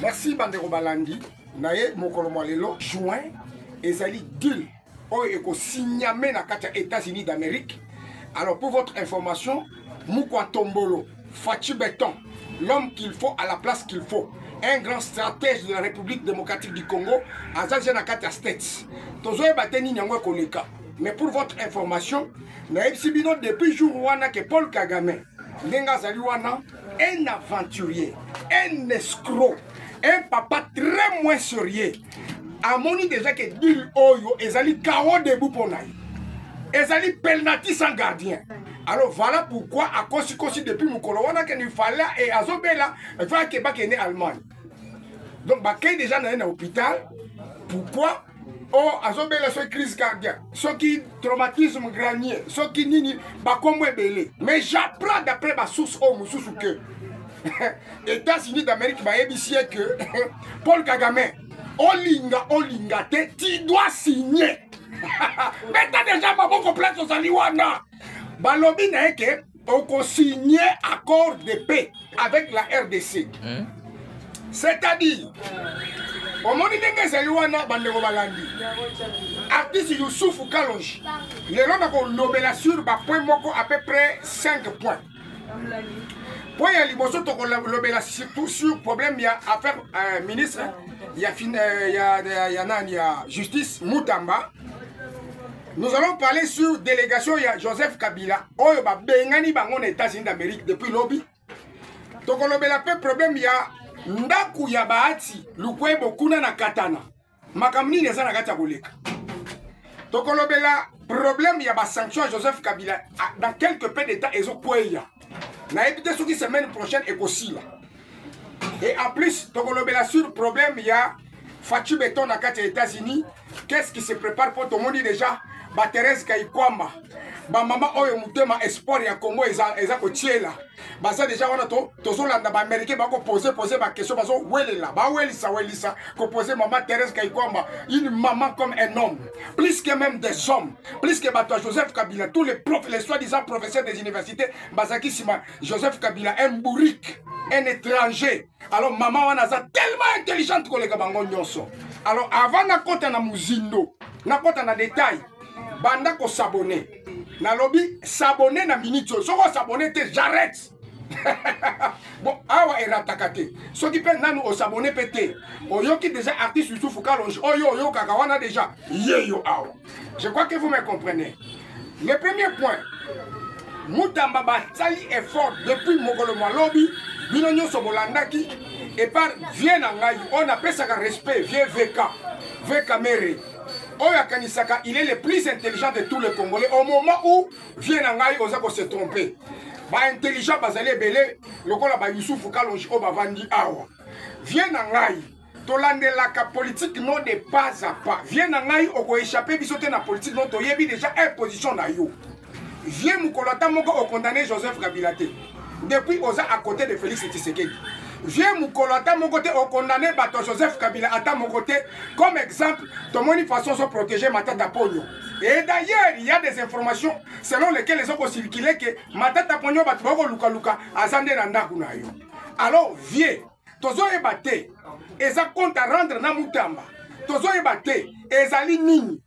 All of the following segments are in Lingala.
Merci Bandero Balandi. Naye mokolo lelo juin ezali deal oyo eko signamé na kati ya États-Unis d'Amérique. Alors pour votre information, Mukwa Tombolo, Fachi Beton, l'homme qu'il faut à la place qu'il faut, un grand stratège de la République démocratique du Congo, Azazia na kati ya States. Tozoye bateni nyangwe koleka. Mais pour votre information, na ebsibino depuis jour wana que Paul Kagame, ndenga zali wana, un aventurier, un escroc, un papa très moins sérieux. Amoni déjà que deal oyo ezali kao debout pour naï. Ezali pelnati sans gardien. Alors voilà pourquoi à Kosi depuis Mukolowana qu'il fallait et Azobela il fallait que Bak est né Allemagne. Donc Bakay déjà dans un hôpital. Pourquoi? Oh Azobela soit crise cardiaque, ce qui traumatisme granier, ce qui nini bakomwe belé. Mais j'apprends d'après ma source au Moussou que États-Unis d'Amérique va ébissier que Paul Kagame Olinga te, tu dois signer. Mais t'as déjà ma bonne complète aux Aliwana. Balobi n'a que on signé accord de paix avec la RDC. C'est-à-dire, au moment où les Aliwana Bandero Balandi, artiste Youssouf Kalonji, les gens ont lobé sur point moko à peu près 5 points. Pour y aller, surtout sur problème, il y a affaire ministre, il y a justice, Moutamba. Nous allons parler sur délégation, il y a Joseph Kabila. Oh, il y a Bengani Bangon États-Unis d'Amérique depuis lobby. Donc, on a un problème, il y a Ndaku Yabaati, Lukwe Bokuna na Katana. Makamni n'est pas na Boleka. Donc, on a un problème, il y a des sanctions à Joseph Kabila. Dans quelques pays d'État, ils ont quoi il y a. Na évité ce qui semaine prochaine est aussi là. Et en plus, sur le problème, il y a Fachi Beton à les États-Unis. Qu'est-ce qui se prépare pour tout le monde déjà? Thérèse Kaikwamba. Maman Oyo Moutema Espoir ya Congo eza kotiela. Baza déjà on a tozolanda ba américain ba ko poser ba question bazo welela. Ba welisa ko poser maman Thérèse Kaikwamba, une maman comme un homme, plus que même des hommes, plus que Bato Joseph Kabila, tous les soi-disant professeurs des universités, Bazaki Sima Joseph Kabila un bourrique, un étranger. Alors maman wana za tellement intelligente ko les bango nyonso. Alors avant na kota na muzindo, na kota na détail, banda ko s'abonner. Na lobby s'abonner na minute. Si on s'abonner, j'arrête. Bon, awa et ratakate. Ceux qui peuvent nous s'abonner pété. Oyo qui déjà artiste Youssouf Kalonji. Oyo kakawana déjà. Yo awa. Je crois que vous me comprenez. Le premier point. Moutamba Batali est fort depuis Mogoloma lobby. Binonyo Sobolandaki. Et par Vienangaï. On appelle ça un respect. Vieux VK Mere. Oya Kanisaka, il est le plus intelligent de tous les Congolais. Au moment où Vienangaï Ozako se tromper. Ba intelligent bazali belé, lokola ba Youssouf Kalonji o bavandi awa. Vienangaï, tolande la politique non de pas à pas. Vienangaï oko échapper bisoté na politique non to yebi déjà imposition na yo. Vien Mukolata moko o condamné Joseph Kabila te. Depuis oza à côté de Félix Tshisekedi. Viens Mukolata mon côté au condamné Bato Joseph Kabila à mon côté comme exemple de mon façon de protéger Matata Pogno. Et d'ailleurs il y a des informations selon lesquelles les ont circulé que Matata Pogno Bato Luka Azande Nanda Kunayo. Alors viens, tozo ebate, eza compte à rendre na Moutamba. Tozo ebate, ezali nini.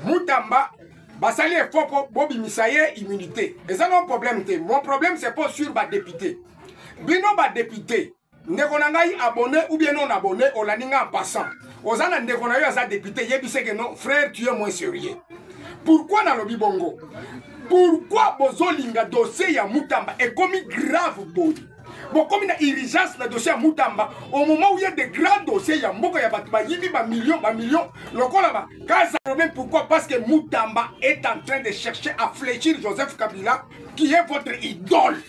Moutamba basali est fort pour Bobby Misaye immunité. Et ça non problème. Mon problème c'est pas sur ma député. Bino ba député. Ndekonangai abonné ou bien non abonné, on l'a en passant. Ozana ndekonayo aza député, yebise que non, frère, tu es moins sérieux. Pourquoi dans le Bibongo? Pourquoi Bozolinga dossier ya Moutamba est commis grave body? Bon, comme il y a urgence dans le dossier à Moutamba, au moment où il y a des grands dossiers, il y a millions, le coup là-bas. Quand problème, pourquoi? Parce que Moutamba est en train de chercher à fléchir Joseph Kabila, qui est votre idole.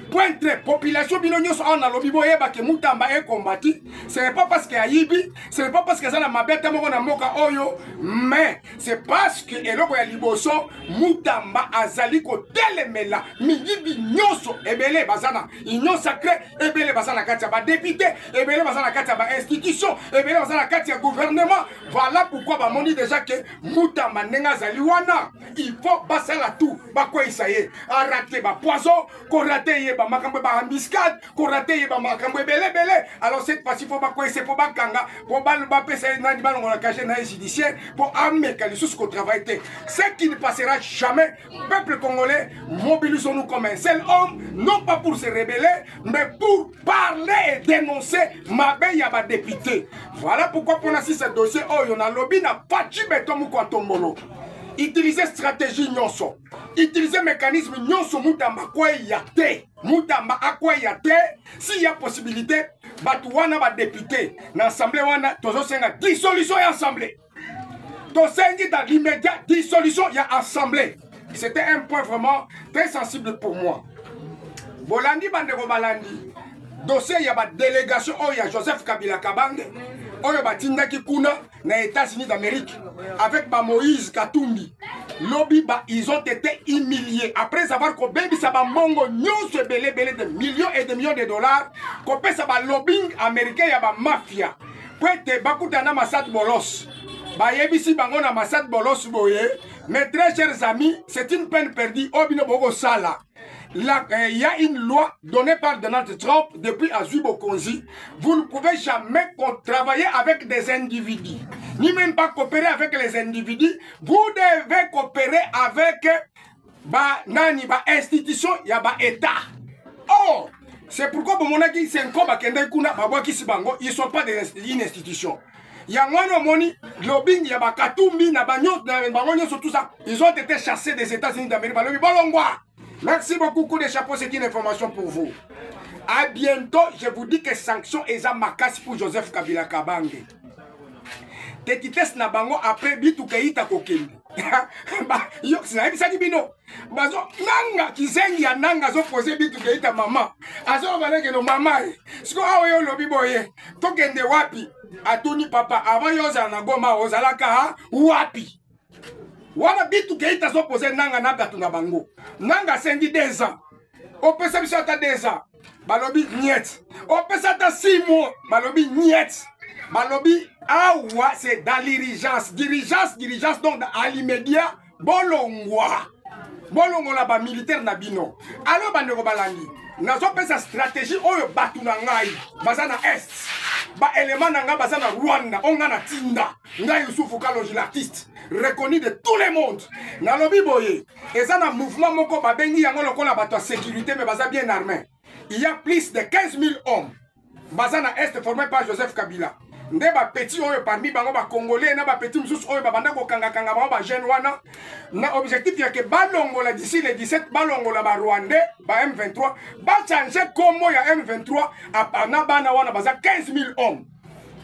Point très, population binonyo en alobibo yeba que Moutamba est combattu. Ce n'est pas parce qu'il y a Yibi, ce n'est pas parce que ça n'a ma bête à moka oyo, mais c'est parce que eloko ya liboso Moutamba azali ko telemela miyibi nyoso ebele bazana union sacrée ebele bazana katia ba député ebele bazana katia ba institution ebele bazana katia gouvernement. Voilà pourquoi ba moni déjà que Moutamba nenga zali wana il faut basala tout ba quoi isaye arrêter ba poison ko rater ba makambo ba embuscade, ko raté ba makambo belé. Alors cette fois-ci faut pas c'est pour ba kanga, pour ba pesa na di ba ngona caché na judiciaire pour amener que les sous qu'on travaille. Ce qui ne passera jamais, peuple congolais, mobilisons-nous comme un seul homme, non pas pour se rebeller, mais pour parler et dénoncer ma belle député. Voilà pourquoi pour la ce dossier, oh, y en a lobby n'a pas de béton ou tombolo. Utiliser stratégie nyonso, utiliser mécanisme nyonso mutamba quoi yate, mutamba à quoi yate, s'il y a possibilité, batouana va député, l'assemblée wana, tozo senga dissolution et assemblée. Tosengi dans l'immédiat dissolution, il y a assemblée. C'était un point vraiment très sensible pour moi. Bolandi Bandeko Balandi, dossier, il y a une délégation, il y a Joseph Kabila Kabange, il y a Tindaki Kuna, dans les États-Unis d'Amérique, avec Moïse Katumbi. Lobby, ils ont été humiliés. Après avoir que baby ça va mongo nyonso belé de millions et de millions de dollars, qu'on peut ça va lobbying américain, il y a une mafia. Pointe bakutana Massad Bolos. Bayebisi bango na Massad Bolos boye. Mes très chers amis, c'est une peine perdue. Obino Bogo Sala. Il y a une loi donnée par Donald Trump depuis Azubo Konzi. Vous ne pouvez jamais travailler avec des individus. Ni même pas coopérer avec les individus. Vous devez coopérer avec nani ba institution, ya ba État. Oh, c'est pourquoi pour mon avis, c'est un combat qui est kuna babwa kisi bango, ils sont pas une institution. Yangwano moni lobbying ya ba Katumbi na banyo sur tout ça. Ils ont été chassés des États-Unis d'Amérique. Merci beaucoup, coup de chapeau, c'est une information pour vous. À bientôt, je vous dis que sanctions et makas pour Joseph Kabila Kabange. Tetites na bango après bitu keita kokende. Yo sina bisa bino. Bazo nanga kizengi ya nanga zo poser bitu keita mama. Azo baleke no mama. Siko awo yo lobi boye. Tokende wapi? Atoni papa avant yo za na goma ozalaka wapi? Wana bitu keita zo poser nanga na batu na bango. Nanga sendi 2 ans. O pesa biso ata 2 ans. Balobi niet. O pesa ata 6 mois. Balobi niet. Balobi, c'est dans l'irrigence. Dirigeance, donc à l'immédiat, bolongwa. Bolongo là-bas, militaire nabino. Alors, bandeko balandi, nazo pesa stratégie, oyo batu na ngai, bazana est. Ba élément nanga bazana Rwanda, onga na tinda. Ngai Youssoufou Kalonji, l'artiste, reconnu de tout le monde. Nalobi boye, ezana mouvement moko babengi yango lokola bato sécurité, mais baza bien armé. Il y a plus de 15 000 hommes. Bazana est formé par Joseph Kabila. Nde ba petit oyo parmi bango ba congolais na ba petit mususu oyo ba banda ko kanga bango ba jeune wana na objectif ya ke balongola d'ici le 17 balongola ba rwandais ba M23 ba changer komo ya M23 apana bana wana baza 15 000 hommes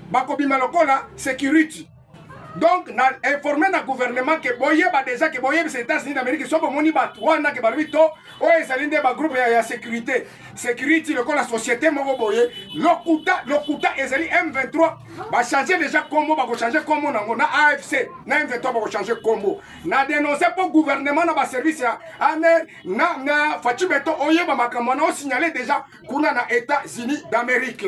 ba ko bima lokola security. Donc na informé na gouvernement que boye ba déjà que boye les États-Unis d'Amérique so bomoni ba wana ke ba bito o esalinde ba groupe ya sécurité le la société moko boye lokuta ezali M23 ba changer déjà combo ba ko changer combo nango na AFC na M23 ba ko changer combo na dénoncer pour gouvernement na ba service ya na Fachibeto oye ba makambo na signaler déjà kuna na États-Unis d'Amérique.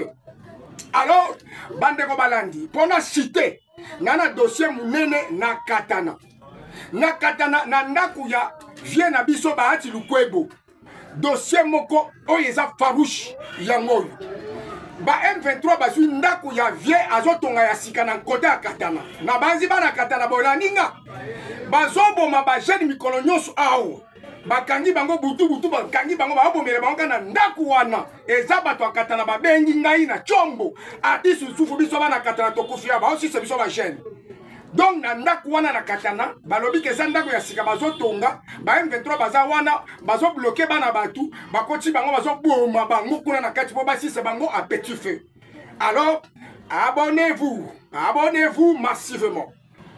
Alors bandeko balandi pona citer nana dossier munene na katana na ndaku ya vie na biso baati lukwebo dossier moko oyeza farouche yango ba M23 bazwi ndaku ya vie azotonga ya sika na kote ya katana na banzi bana katana bolaninga bazoboma ba jeune mikolo nyonso awo bakangi bango butu bakangi bango babomela bango na ndaku wana eza bato akatana babengi ngai na chombo ati susufu biso bana katana tokufia ba aussi c'est biso ba jeune. Donc na ndaku wana na katana balobi ke ndako ya sika bazotonga ba M23 baza wana bazo bloquer bana batu bakoti bango bazo boma bango kuna na kati po basi se bango à petit feu. Alors abonnez-vous massivement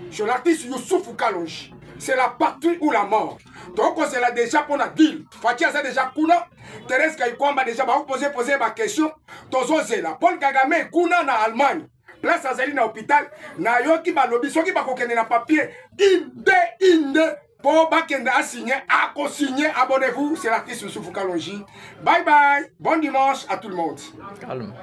sur l'artiste Youssoufou Kalonji. C'est la patrie ou la mort. Donc c'est là déjà pour la ville. Fatia c'est déjà kuna. Thérèse Kaikwamba déjà va vous poser ma question. Tozo zela. Paul Kagame kuna na Allemagne. Place Azali na hôpital. Na yoki ba lobby soki ba kokene na papier. Inde. Pour bakende a signé, a co-signé. Abonnez-vous. C'est l'artiste Youssoufou Kalonji. Bye bye. Bon dimanche à tout le monde. Calme.